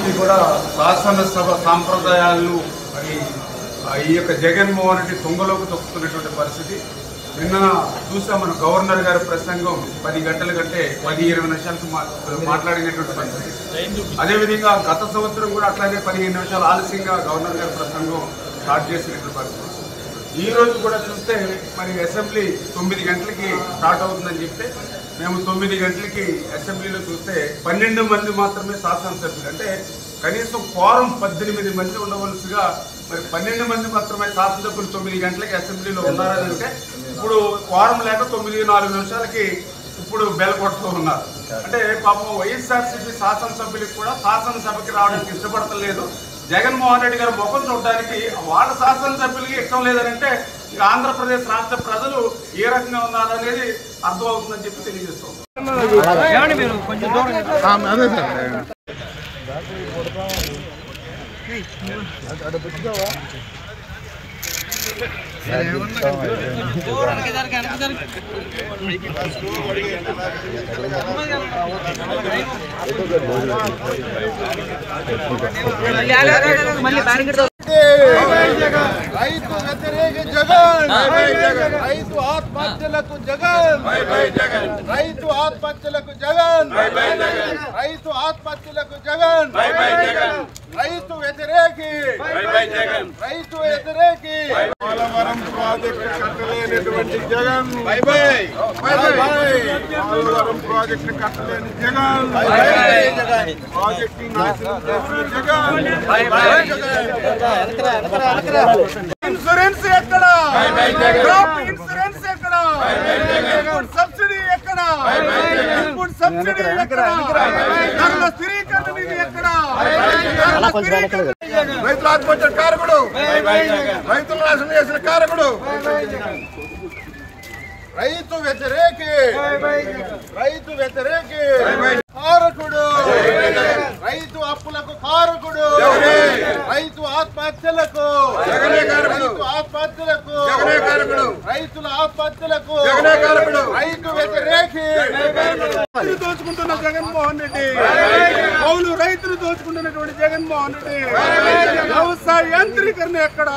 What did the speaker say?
ఇప్పటికీ కూడా శాసనసభ సాంప్రదాయాలను మరి ఈ యొక్క జగన్మోహన్ రెడ్డి తుంగలోకి తొక్కుతున్నటువంటి పరిస్థితి. నిన్న చూసాం మనం గవర్నర్ గారి ప్రసంగం 10 గంటల కంటే 10-20 నిమిషాలకు మాట్లాడినటువంటి పరిస్థితి. అదేవిధంగా గత సంవత్సరం కూడా అట్లాగే 15 నిమిషాలు ఆలస్యంగా గవర్నర్ గారి ప్రసంగం స్టార్ట్ చేసినటువంటి పరిస్థితి. ఈ రోజు కూడా చూస్తే మరి అసెంబ్లీ 9 గంటలకి స్టార్ట్ అవుతుందని చెప్తే మేము 9 గంటలకి అసెంబ్లీలో చూస్తే 12 మంది మాత్రమే శాసనసభ్యులు, అంటే కనీసం క్వారం 18 మంది ఉండవలసిగా మరి 12 మంది మాత్రమే శాసనసభ్యులు 9 గంటలకి అసెంబ్లీలో ఉన్నారని అంటే ఇప్పుడు క్వారం లేక 9-4 నిమిషాలకి ఇప్పుడు బెల్ కొడుతూ ఉన్నారు. అంటే పాపం వైఎస్ఆర్సీపీ శాసనసభ్యులకు కూడా శాసనసభకి రావడానికి ఇష్టపడతలేదు. జగన్మోహన్ రెడ్డి గారి ముఖం చూడడానికి వాళ్ళ శాసనసభ్యులకి ఇష్టం లేదనంటే ఇక ఆంధ్రప్రదేశ్ రాష్ట్ర ప్రజలు ఏ రకంగా ఉన్నారనేది అర్థమవుతుందని చెప్పి తెలియజేస్తాం. రైతు వ్యతిరేక జగన్, రైతు ఆత్మహత్యలకు జగన్, రైతు ఆత్మహత్యలకు జగన్, రైతు ఆత్మహత్యలకు జగన్, రైతు వ్యతిరేకి, రైతు వ్యతిరేకి. పోలవరం ప్రాజెక్టు కట్టలేనటువంటి జగన్, పోలవరం ప్రాజెక్టు కట్టలేని జగన్, ప్రాజెక్టు నాశనం చేసిన జగన్. ఇన్సూరెన్స్ ఎక్కడ, క్రాప్ ఇన్సూరెన్స్ ఎక్కడ, ఇన్పుట్ సబ్సిడీ ఎక్కడ, ఇన్పుట్ సబ్సిడీ ఎక్కడ, ధరల స్థిరీకరణ నిధి ఎక్కడ, రైతుల ఆత్మహత్య కారకుడు, రైతులు నాశనం చేసిన కారకుడు, రైతు వ్యతిరేకి, రైతు వ్యతిరేకి కారకుడు, రైతు అప్పులకు కారకుడు, రైతు ఆత్మహత్యలకు, రైతు ఆత్మహత్యలకు, రైతుల ఆత్మహత్యలకు, రైతు వ్యతిరేకి. దోచుకుంటున్న జగన్మోహన్ రెడ్డి, కౌలు రైతులు దోచుకుంటున్నటువంటి జగన్మోహన్ రెడ్డి, వ్యవసాయ యాంత్రీకరణ ఎక్కడ?